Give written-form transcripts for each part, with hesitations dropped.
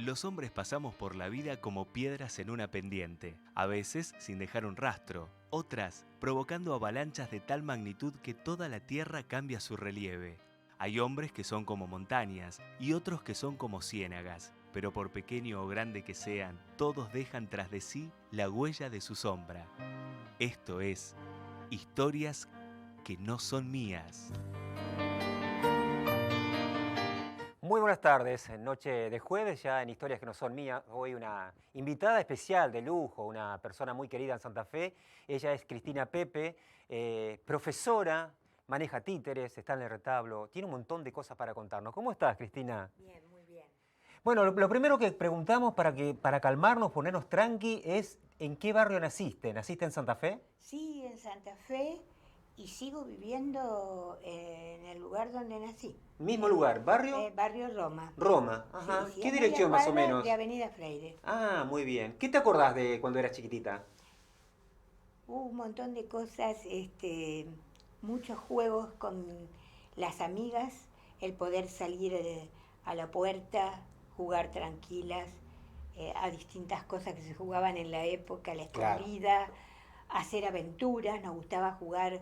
Los hombres pasamos por la vida como piedras en una pendiente, a veces sin dejar un rastro, otras provocando avalanchas de tal magnitud que toda la tierra cambia su relieve. Hay hombres que son como montañas y otros que son como ciénagas, pero por pequeño o grande que sean, todos dejan tras de sí la huella de su sombra. Esto es Historias que no son mías. Muy buenas tardes, en noche de jueves ya en Historias que no son mías. Hoy una invitada especial de lujo, una persona muy querida en Santa Fe. Ella es Cristina Pepe, profesora, maneja títeres, está en el retablo, tiene un montón de cosas para contarnos. ¿Cómo estás, Cristina? Bien, muy bien. Bueno, lo primero que preguntamos para calmarnos, ponernos tranqui, es ¿en qué barrio naciste? ¿Naciste en Santa Fe? Sí, en Santa Fe y sigo viviendo en el lugar donde nací. Mismo lugar, ¿barrio? Barrio Roma. Roma, ajá. Sí, ¿Qué es media dirección más o cuadra menos? de Avenida Freire. Ah, muy bien. ¿Qué te acordás de cuando eras chiquitita? Hubo un montón de cosas, muchos juegos con las amigas, el poder salir a la puerta, jugar tranquilas, a distintas cosas que se jugaban en la época, la Claro. escondida, hacer aventuras, nos gustaba jugar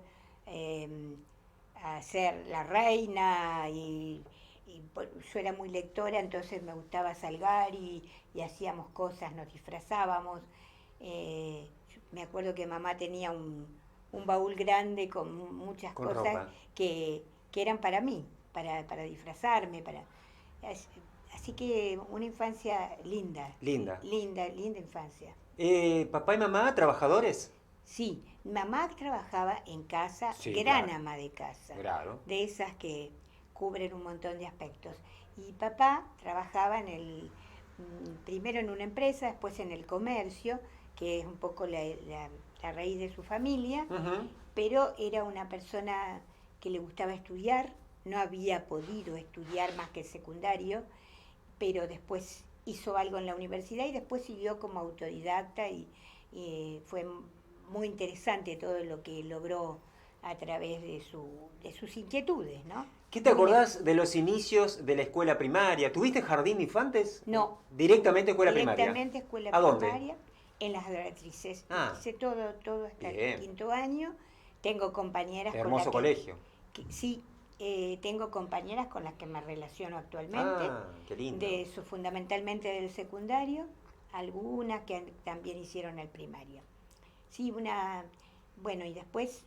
a ser la reina yo era muy lectora, entonces me gustaba salgar y hacíamos cosas, nos disfrazábamos. Me acuerdo que mamá tenía un baúl grande con muchas Con cosas ropa. que eran para mí, para disfrazarme, así que una infancia linda, Linda. linda infancia. ¿Papá y mamá trabajadores? Sí, mamá trabajaba en casa, Sí, gran claro. ama de casa, Claro. de esas que cubren un montón de aspectos. Y papá trabajaba primero en una empresa, después en el comercio, que es un poco la raíz de su familia, Ujú. pero era una persona que le gustaba estudiar, no había podido estudiar más que el secundario, pero después hizo algo en la universidad y después siguió como autodidacta y fue muy interesante todo lo que logró a través de sus inquietudes, ¿no? ¿Qué te Muy acordás de los inicios de la escuela primaria? ¿Tuviste jardín de infantes? No. Directamente escuela primaria. Directamente escuela ¿A dónde? primaria, en las Beatrices. Ah. Hice todo hasta el Bien. quinto año. Tengo compañeras con las Hermoso colegio. sí, tengo compañeras con las que me relaciono actualmente, Ah, qué lindo. fundamentalmente del secundario, algunas que también hicieron el primario. Sí, bueno, y después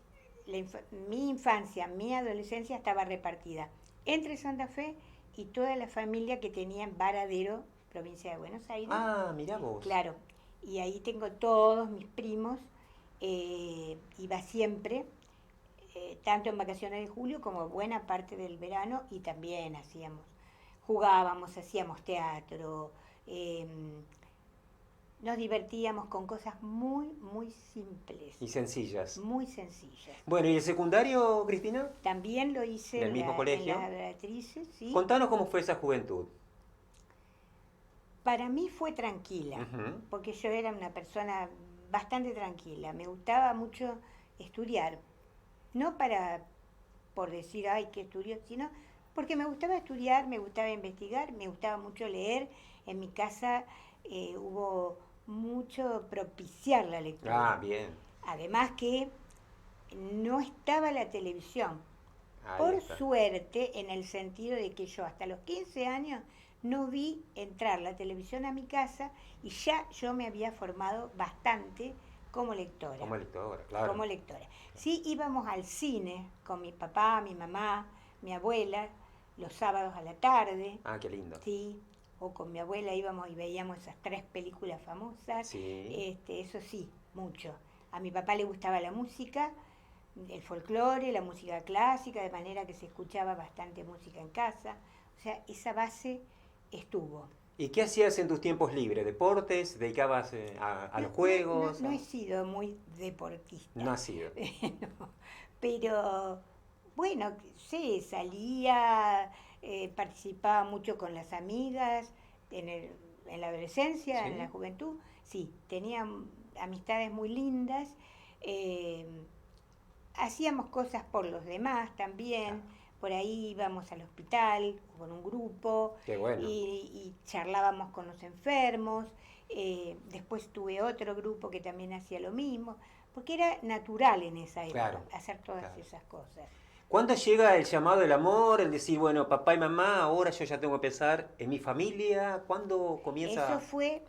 mi infancia, mi adolescencia estaba repartida entre Santa Fe y toda la familia que tenía en Varadero, provincia de Buenos Aires. Ah, mirá vos. Claro, y ahí tengo todos mis primos, iba siempre, tanto en vacaciones de julio como buena parte del verano, y también jugábamos, hacíamos teatro, nos divertíamos con cosas muy simples, Y sencillas. muy sencillas. Bueno, ¿y el secundario, Cristina? También lo hice ¿En el mismo colegio? en las Beatrices, ¿sí? Contanos cómo fue esa juventud. Para mí fue tranquila, Ujú. porque yo era una persona bastante tranquila. Me gustaba mucho estudiar, no por decir, ay, que estudio, sino porque me gustaba estudiar, me gustaba investigar, me gustaba mucho leer. En mi casa hubo mucho propiciar la lectura. Ah, bien. Además que no estaba la televisión. Ahí Por está. suerte, en el sentido de que yo hasta los 15 años no vi entrar la televisión a mi casa y ya yo me había formado bastante como lectora. Como lectora, claro. Como lectora. Sí, íbamos al cine con mi papá, mi mamá, mi abuela, los sábados a la tarde. Ah, qué lindo. Sí, o con mi abuela íbamos y veíamos esas 3 películas famosas. Sí. Eso sí, mucho. A mi papá le gustaba la música, el folclore, la música clásica, de manera que se escuchaba bastante música en casa. O sea, esa base estuvo. ¿Y qué hacías en tus tiempos libres? ¿Deportes? ¿Dedicabas a los juegos? No he sido muy deportista. No has sido. No, pero bueno, sí, salía, participaba mucho con las amigas en la adolescencia, ¿Sí? en la juventud. Sí, tenía amistades muy lindas. Hacíamos cosas por los demás también, por ahí íbamos al hospital con un grupo. Qué bueno. Y charlábamos con los enfermos. Después tuve otro grupo que también hacía lo mismo, porque era natural en esa época Claro, hacer todas claro. esas cosas. ¿Cuándo llega el llamado del amor, el decir, bueno, papá y mamá, ahora yo ya tengo que pensar en mi familia? ¿Cuándo comienza? Eso fue,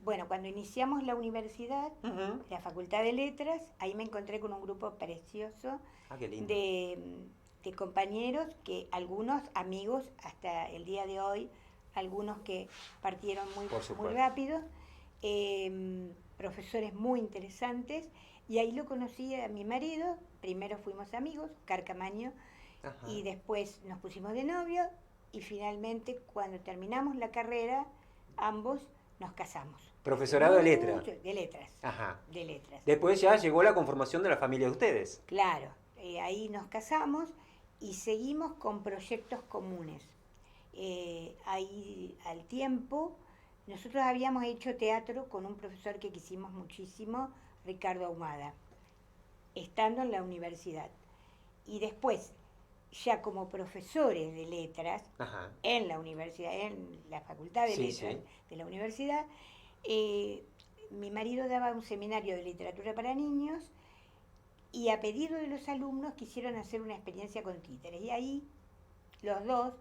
bueno, cuando iniciamos la universidad, Ujú. la Facultad de Letras, ahí me encontré con un grupo precioso Ah, qué lindo. de compañeros, que algunos amigos hasta el día de hoy, algunos que partieron Por muy supuesto. rápido, profesores muy interesantes, y ahí lo conocí a mi marido. Primero fuimos amigos, Carcamaño, Ajá. y después nos pusimos de novio, y finalmente cuando terminamos la carrera, ambos nos casamos. Profesorado de Mucho, letras. de letras. Ajá. De letras. Después ya llegó la conformación de la familia de ustedes. Claro, ahí nos casamos y seguimos con proyectos comunes. Ahí al tiempo, nosotros habíamos hecho teatro con un profesor que quisimos muchísimo, Ricardo Ahumada, estando en la universidad. Y después, ya como profesores de letras, Ajá. en la universidad, en la Facultad de Sí, Letras sí. de la universidad, mi marido daba un seminario de literatura para niños, y a pedido de los alumnos quisieron hacer una experiencia con títeres. Y ahí los dos,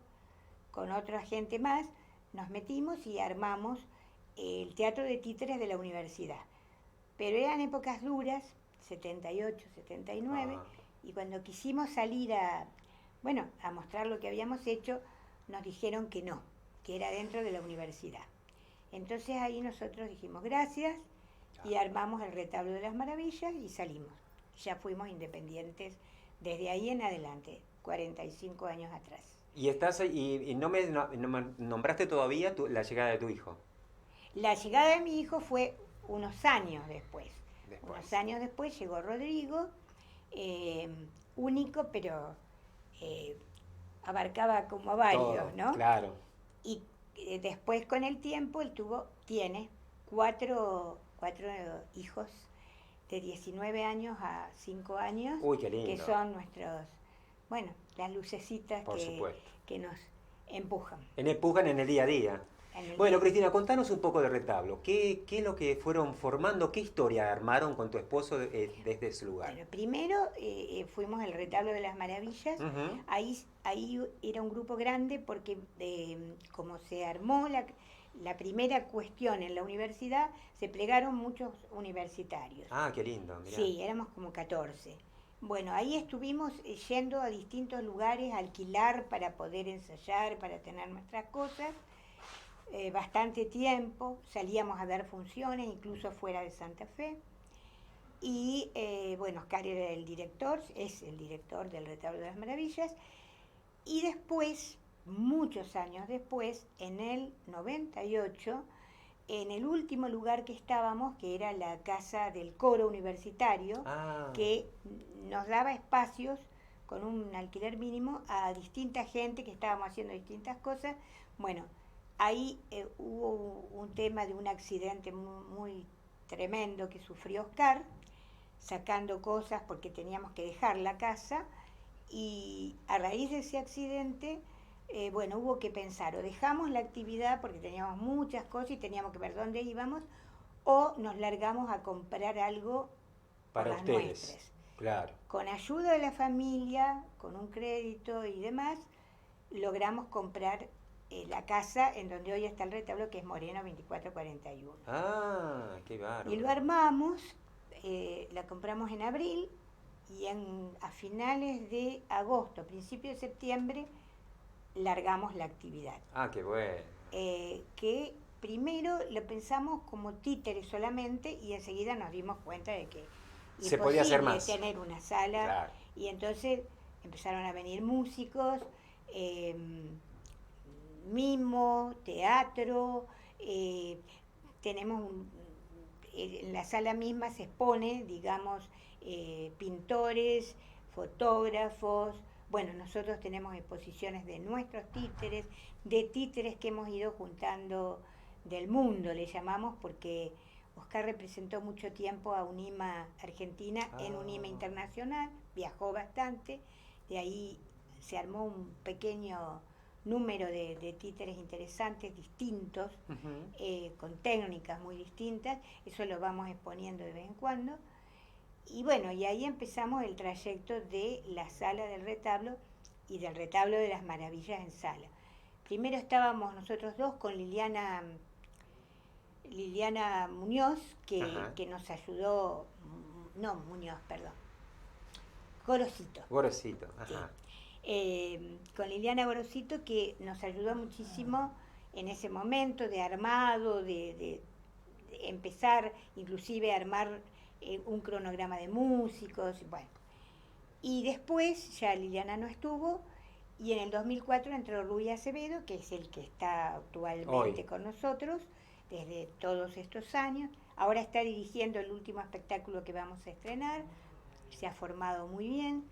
con otra gente más, nos metimos y armamos el teatro de títeres de la universidad. Pero eran épocas duras, 78, 79, Ah. y cuando quisimos salir a mostrar lo que habíamos hecho, nos dijeron que no, que era dentro de la universidad. Entonces ahí nosotros dijimos gracias y armamos el Retablo de las Maravillas y salimos. Ya fuimos independientes desde ahí en adelante, 45 años atrás. Y estás y no me nombraste todavía la llegada de tu hijo. La llegada de mi hijo fue unos años después. Después. Unos años después llegó Rodrigo, único, pero abarcaba como a varios, Todo, ¿no? claro. Y después con el tiempo él tiene cuatro hijos de 19 años a 5 años, Uy, qué lindo. que son nuestros, las lucecitas Por supuesto. que nos empujan. Empujan en el día a día. Bueno, Cristina, contanos un poco de Retablo. ¿Qué es lo que fueron formando? ¿Qué historia armaron con tu esposo desde ese lugar? Bueno, primero fuimos al Retablo de las Maravillas. Uh-huh. Ahí era un grupo grande porque como se armó la primera cuestión en la universidad, se plegaron muchos universitarios. Ah, qué lindo. Mirá. Sí, éramos como 14. Bueno, ahí estuvimos yendo a distintos lugares a alquilar para poder ensayar, para tener nuestras cosas. Bastante tiempo, salíamos a dar funciones, incluso fuera de Santa Fe. Y Oscar era el director, es el director del Retablo de las Maravillas. Y después, muchos años después, en el 98, en el último lugar que estábamos, que era la casa del coro universitario, que nos daba espacios con un alquiler mínimo a distinta gente que estábamos haciendo distintas cosas. Bueno, ahí hubo un tema de un accidente muy, muy tremendo que sufrió Oscar, sacando cosas porque teníamos que dejar la casa, y a raíz de ese accidente, hubo que pensar, o dejamos la actividad porque teníamos muchas cosas y teníamos que ver dónde íbamos, o nos largamos a comprar algo para las ustedes. Nuestras. Claro. Con ayuda de la familia, con un crédito y demás, logramos comprar la casa en donde hoy está el retablo, que es Moreno 2441. Ah, qué bárbaro. Y lo armamos, la compramos en abril, y a finales de agosto, principio de septiembre, largamos la actividad. Ah, qué bueno. Que primero lo pensamos como títeres solamente, y enseguida nos dimos cuenta de que se podía hacer más. Tener una sala. Claro. Y entonces empezaron a venir músicos, mimo, teatro, tenemos en la sala misma se expone, digamos, pintores, fotógrafos. Bueno, nosotros tenemos exposiciones de nuestros títeres, de títeres que hemos ido juntando del mundo, le llamamos, porque Oscar representó mucho tiempo a UNIMA Argentina en UNIMA Internacional, viajó bastante, de ahí se armó un pequeño número de títeres interesantes, distintos, con técnicas muy distintas. Eso lo vamos exponiendo de vez en cuando. Y bueno, y ahí empezamos el trayecto de la Sala del Retablo y del Retablo de las Maravillas en sala. Primero estábamos nosotros dos con Liliana Muñoz, que nos ayudó, no Muñoz, perdón, Gorosito. Gorosito, ajá. Sí. Con Liliana Gorosito, que nos ayudó muchísimo en ese momento de armado, de empezar inclusive a armar un cronograma de músicos, bueno. Y después ya Liliana no estuvo, y en el 2004 entró Rubí Acevedo, que es el que está actualmente con nosotros desde todos estos años. Ahora está dirigiendo el último espectáculo que vamos a estrenar, se ha formado muy bien.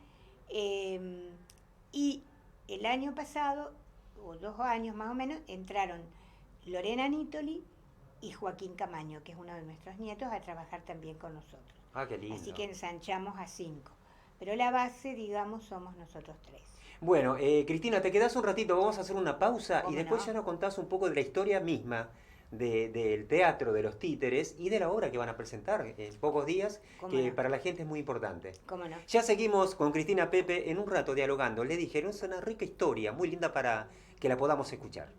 Y el año pasado, o 2 años más o menos, entraron Lorena Nítoli y Joaquín Camaño, que es uno de nuestros nietos, a trabajar también con nosotros. Ah, qué lindo. Así que ensanchamos a 5. Pero la base, digamos, somos nosotros 3. Bueno, Cristina, te quedás un ratito, vamos a hacer una pausa y después ya nos contás un poco de la historia misma del teatro, de los títeres y de la obra que van a presentar en pocos días, que para la gente es muy importante. ¿Cómo no? Ya seguimos con Cristina Pepe en un rato dialogando. Le dijeron, es una rica historia, muy linda para que la podamos escuchar.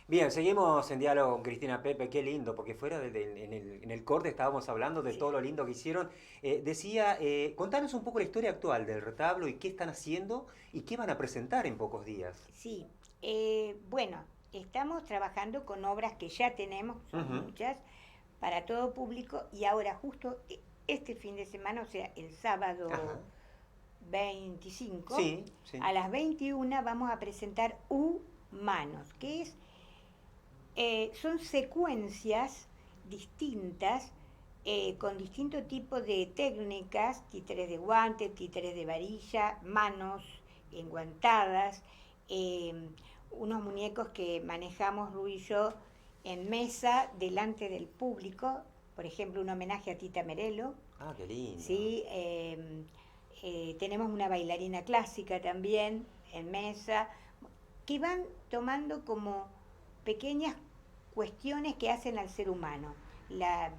Bien, seguimos en diálogo con Cristina Pepe, qué lindo, porque fuera en el corte estábamos hablando de todo lo lindo que hicieron. Decía, contanos un poco la historia actual del retablo y qué están haciendo y qué van a presentar en pocos días. Sí, bueno, estamos trabajando con obras que ya tenemos, son muchas, para todo público, y ahora justo este fin de semana, o sea, el sábado 25, a las 21 vamos a presentar Humanos, que es... son secuencias distintas, con distinto tipo de técnicas, títeres de guante, títeres de varilla, manos enguantadas, unos muñecos que manejamos Ru y yo en mesa delante del público, por ejemplo, un homenaje a Tita Merello. Ah, qué lindo. Sí, tenemos una bailarina clásica también en mesa, que van tomando como pequeñas cuestiones que hacen al ser humano. La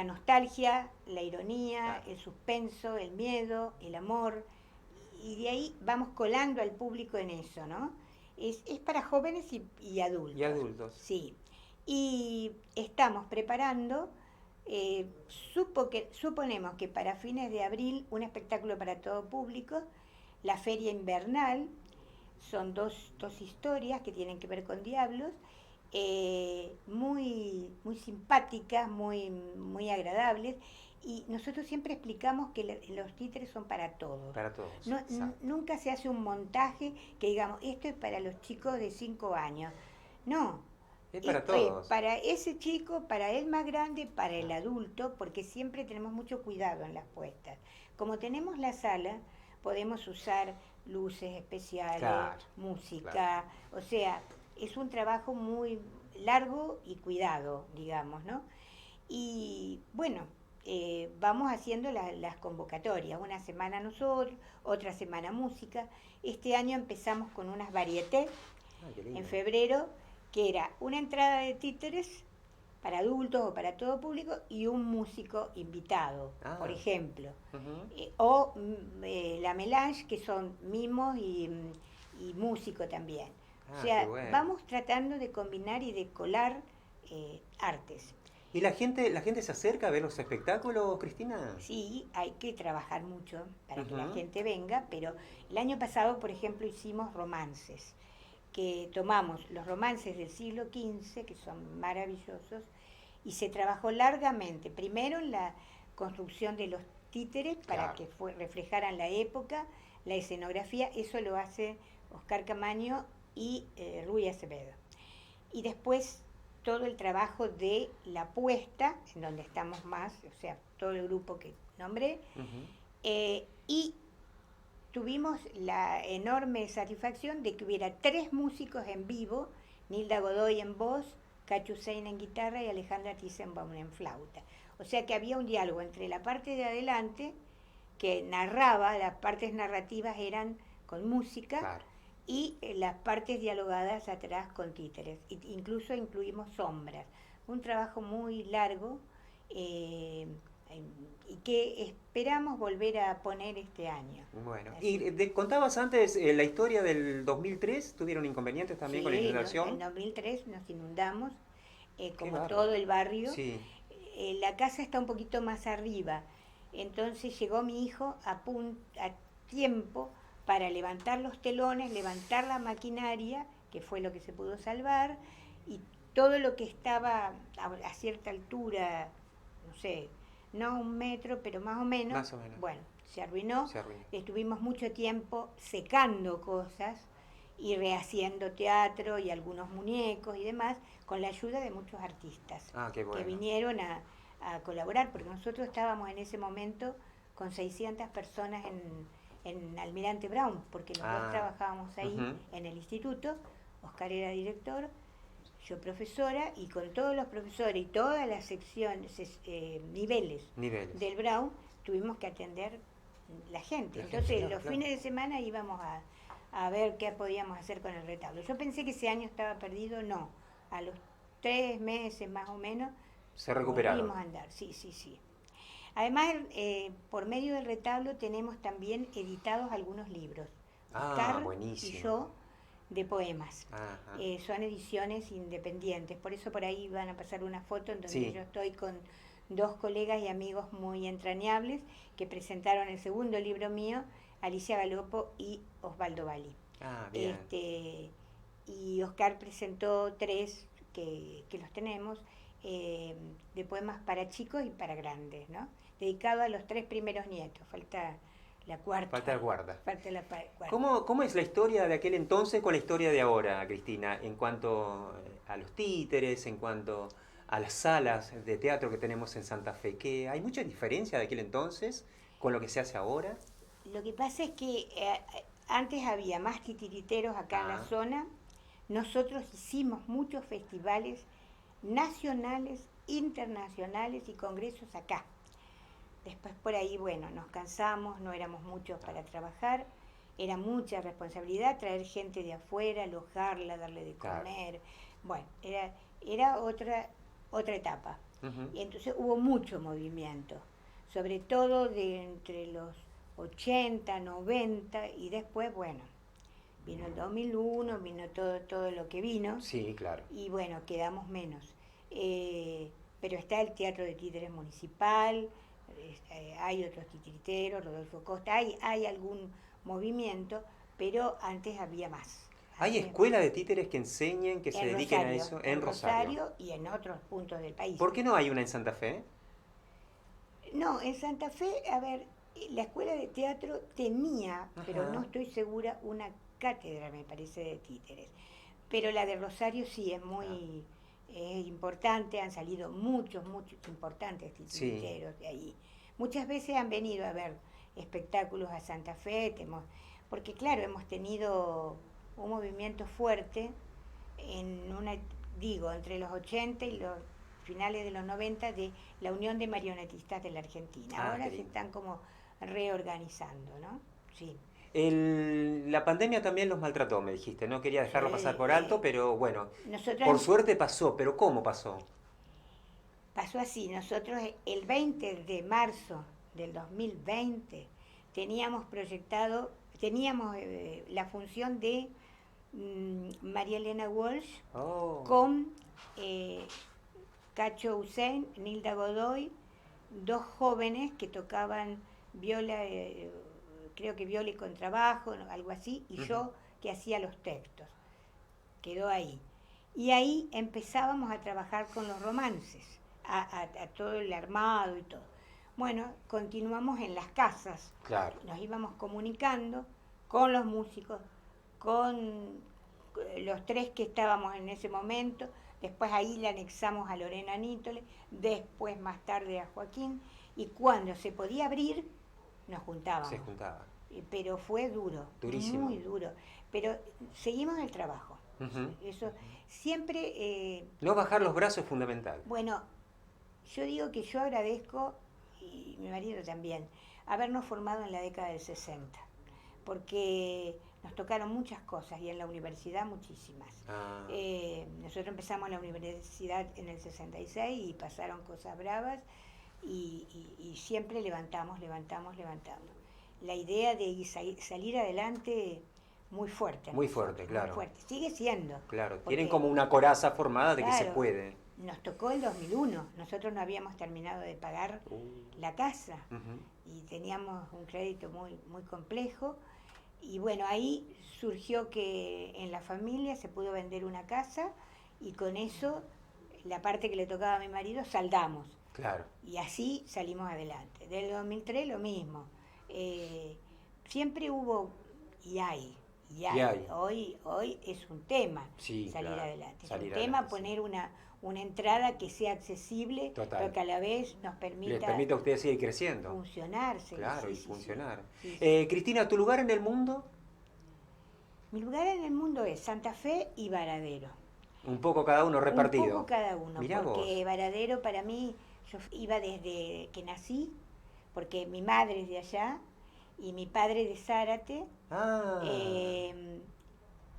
nostalgia, la ironía, el suspenso, el miedo, el amor, y de ahí vamos colando al público en eso, ¿no? Es para jóvenes y adultos. Y adultos. Sí. Y estamos preparando, suponemos que para fines de abril, un espectáculo para todo público, la Feria Invernal. Son dos historias que tienen que ver con diablos, muy simpáticas, muy agradables, y nosotros siempre explicamos que los títeres son para todos. Para todos. Nunca se hace un montaje que digamos, esto es para los chicos de 5 años. No, Es para todos. Para ese chico, para el más grande, para el adulto, porque siempre tenemos mucho cuidado en las puestas. Como tenemos la sala, podemos usar luces especiales, Claro, música, claro. o sea, es un trabajo muy largo y cuidado, digamos, ¿no? Y bueno, vamos haciendo las convocatorias, una semana nosotros, otra semana música. Este año empezamos con unas varietés Ah, qué en lindo. febrero, que era una entrada de títeres para adultos o para todo público y un músico invitado, por Ah, ejemplo. ujú. La melange, que son mimos y músico también. O Ah, qué sea, bueno. vamos tratando de combinar y de colar artes. ¿Y la gente se acerca a ver los espectáculos, Cristina? Sí, hay que trabajar mucho para que la Ujú. gente venga, pero el año pasado, por ejemplo, hicimos romances, que tomamos los romances del siglo XV, que son maravillosos, y se trabajó largamente, primero en la construcción de los títeres para Claro. que reflejaran la época, la escenografía, eso lo hace Oscar Camaño y Rui Acevedo. Y después todo el trabajo de la puesta, en donde estamos más, o sea, todo el grupo que nombré, Ujú. y tuvimos la enorme satisfacción de que hubiera 3 músicos en vivo, Nilda Godoy en voz, Cachu Sein en guitarra y Alejandra Tissenbaum en flauta. O sea que había un diálogo entre la parte de adelante, que narraba, las partes narrativas eran con música, Claro. y las partes dialogadas atrás con títeres. Incluso incluimos sombras. Un trabajo muy largo eh, y que esperamos volver a poner este año. Bueno, y Así. contabas antes la historia del 2003, ¿tuvieron inconvenientes también con la Sí, en inundación? 2003 nos inundamos, Qué como todo bárbaro. el barrio. Sí, La casa está un poquito más arriba, entonces llegó mi hijo a tiempo para levantar los telones, levantar la maquinaria, que fue lo que se pudo salvar, y todo lo que estaba a cierta altura, no sé, no 1 metro, pero más o menos, más o menos. bueno, se arruinó. Se arruinó. Estuvimos mucho tiempo secando cosas y rehaciendo teatro y algunos muñecos y demás, con la ayuda de muchos artistas Ah, qué que bueno. vinieron a colaborar, porque nosotros estábamos en ese momento con 600 personas en Almirante Brown, porque los dos Ah, trabajábamos ahí ujú. en el instituto. Oscar era director, yo profesora, y con todos los profesores y todas las secciones, niveles Niveles. del Brown, tuvimos que atender la gente. La gente, Entonces, claro, los claro. fines de semana íbamos a ver qué podíamos hacer con el retablo. Yo pensé que ese año estaba perdido, no. A los 3 meses más o menos Se recuperaron. volvimos a andar, sí, sí, sí. Además, por medio del retablo tenemos también editados algunos libros, Ah, Oscar y buenísimo. yo, de poemas. Ajá. Son ediciones independientes, por eso por ahí van a pasar una foto en donde Sí. yo estoy con 2 colegas y amigos muy entrañables que presentaron el segundo libro mío, Alicia Galopo y Osvaldo Bali. Ah, bien. Este, y Oscar presentó 3 que los tenemos, de poemas para chicos y para grandes, ¿no? Dedicado a los 3 primeros nietos, falta la cuarta. Falta el guarda. Falta la cuarta. ¿Cómo es la historia de aquel entonces con la historia de ahora, Cristina, en cuanto a los títeres, en cuanto a las salas de teatro que tenemos en Santa Fe? ¿Que hay mucha diferencia de aquel entonces con lo que se hace ahora? Lo que pasa es que antes había más titiriteros acá en la Ah, zona. Nosotros hicimos muchos festivales nacionales, internacionales y congresos acá. Después por ahí, bueno, nos cansamos, no éramos muchos para trabajar, era mucha responsabilidad traer gente de afuera, alojarla, darle de claro. comer. Bueno, era otra etapa. Ujú. Y entonces hubo mucho movimiento, sobre todo de entre los 80, 90 y después, bueno, vino el 2001, vino todo lo que vino Sí, claro. y bueno, quedamos menos. Pero está el Teatro de Títeres Municipal, hay otros titiriteros, Rodolfo Costa, hay algún movimiento, pero antes había más. ¿Hay Antes, escuelas de títeres que enseñen, que se en dediquen a Rosario, eso en Rosario y en otros puntos del país. ¿Por qué no hay una en Santa Fe? No, en Santa Fe, a ver, la escuela de teatro tenía, pero Ajá. no estoy segura, una cátedra, me parece, de títeres. Pero la de Rosario sí es Ah, muy, es importante, han salido muchos importantes titiriteros de ahí. Muchas veces han venido a ver espectáculos a Santa Fe, porque claro, hemos tenido un movimiento fuerte entre los 80 y los finales de los 90 de la Unión de Marionetistas de la Argentina. Ahora se están como reorganizando, ¿no? Sí. La pandemia también los maltrató, me dijiste, no quería dejarlo pasar por alto, pero bueno, por suerte pasó, pero ¿cómo pasó? Pasó así, nosotros el 20 de marzo del 2020 teníamos la función de María Elena Walsh con Cacho Hussein, Nilda Godoy, dos jóvenes que tocaban viola, creo que viola y contrabajo, algo así, y yo que hacía los textos. Quedó ahí. Y ahí empezábamos a trabajar con los romances, a todo el armado y todo. Bueno, continuamos en las casas. Claro. Nos íbamos comunicando con los músicos, con los tres que estábamos en ese momento. Después ahí le anexamos a Lorena Nítole, después más tarde a Joaquín, y cuando se podía abrir, nos juntábamos. Se juntaban. Pero fue duro, durísimo, muy duro. Pero seguimos el trabajo. Eso siempre... no bajar los brazos es fundamental. Bueno, yo digo que yo agradezco, y mi marido también, habernos formado en la década del 60, porque nos tocaron muchas cosas y en la universidad muchísimas. Nosotros empezamos la universidad en el 66 y pasaron cosas bravas y siempre levantamos. La idea de salir adelante muy fuerte. Muy fuerte, claro. Muy fuerte. Sigue siendo. Claro, tienen como una coraza formada de que se puede. Nos tocó el 2001, nosotros no habíamos terminado de pagar la casa y teníamos un crédito muy, muy complejo. Y bueno, ahí surgió que en la familia se pudo vender una casa y con eso, la parte que le tocaba a mi marido, saldamos. Claro. Y así salimos adelante. Del 2003 lo mismo. Siempre hubo y hay. Hoy es un tema salir adelante. Es un tema poner una entrada que sea accesible, pero que a la vez nos permita... Les permita a ustedes seguir creciendo. Funcionarse. Claro, funcionar. Sí. Cristina, ¿tu lugar en el mundo? Mi lugar en el mundo es Santa Fe y Varadero. Un poco cada uno repartido. Un poco cada uno, Mirá porque vos. Varadero para mí, yo iba desde que nací, porque mi madre es de allá y mi padre de Zárate,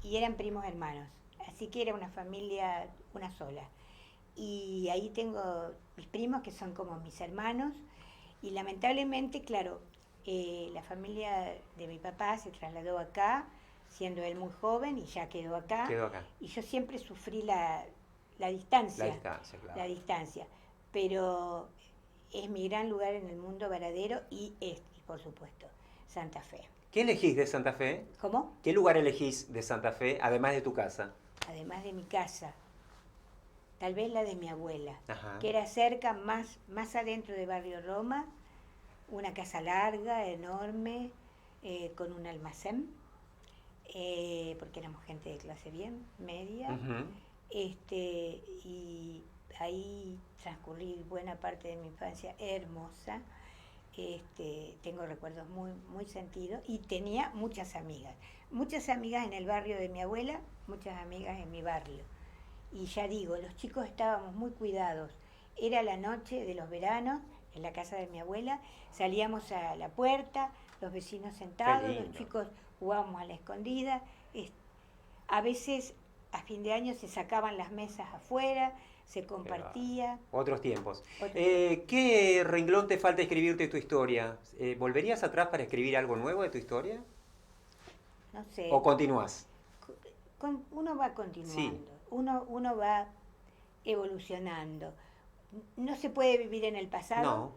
y eran primos hermanos, así que era una familia, una sola. Y ahí tengo mis primos que son como mis hermanos, y lamentablemente, claro, la familia de mi papá se trasladó acá, siendo él muy joven, y ya quedó acá. Y yo siempre sufrí la distancia. La distancia. Pero es mi gran lugar en el mundo, Varadero, y por supuesto, Santa Fe. ¿Qué elegís de Santa Fe? ¿Cómo? ¿Qué lugar elegís de Santa Fe, además de tu casa? Además de mi casa, tal vez la de mi abuela, que era cerca, más adentro de Barrio Roma, una casa larga, enorme, con un almacén, porque éramos gente de clase bien, media, y ahí transcurrí buena parte de mi infancia hermosa. Tengo recuerdos muy, muy sentidos y tenía muchas amigas en el barrio de mi abuela, muchas amigas en mi barrio. Y ya digo, los chicos estábamos muy cuidados. Era la noche de los veranos, en la casa de mi abuela, salíamos a la puerta, los vecinos sentados, los chicos jugábamos a la escondida. A veces a fin de año se sacaban las mesas afuera, se compartía. Otros tiempos. ¿Qué renglón te falta escribirte tu historia? ¿Volverías atrás para escribir algo nuevo de tu historia? No sé. ¿O continúas? Uno va continuando, sí. Uno va evolucionando. No se puede vivir en el pasado. No.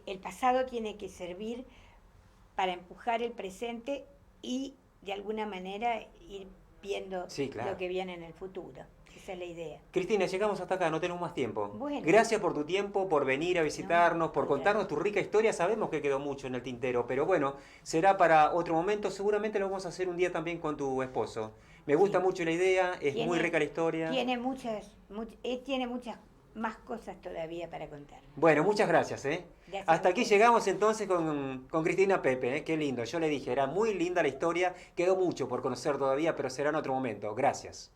El pasado tiene que servir para empujar el presente y de alguna manera ir viendo lo que viene en el futuro. Esa es la idea. Cristina, llegamos hasta acá, no tenemos más tiempo. Bueno. Gracias por tu tiempo, por venir a visitarnos, por contarnos tu rica historia. Sabemos que quedó mucho en el tintero, pero bueno, será para otro momento. Seguramente lo vamos a hacer un día también con tu esposo. Me gusta mucho la idea, es muy rica la historia. Tiene tiene muchas más cosas todavía para contar. Bueno, muchas gracias. Gracias Hasta a aquí ustedes. llegamos entonces con Cristina Pepe. Qué lindo. Yo le dije, era muy linda la historia. Quedó mucho por conocer todavía, pero será en otro momento. Gracias.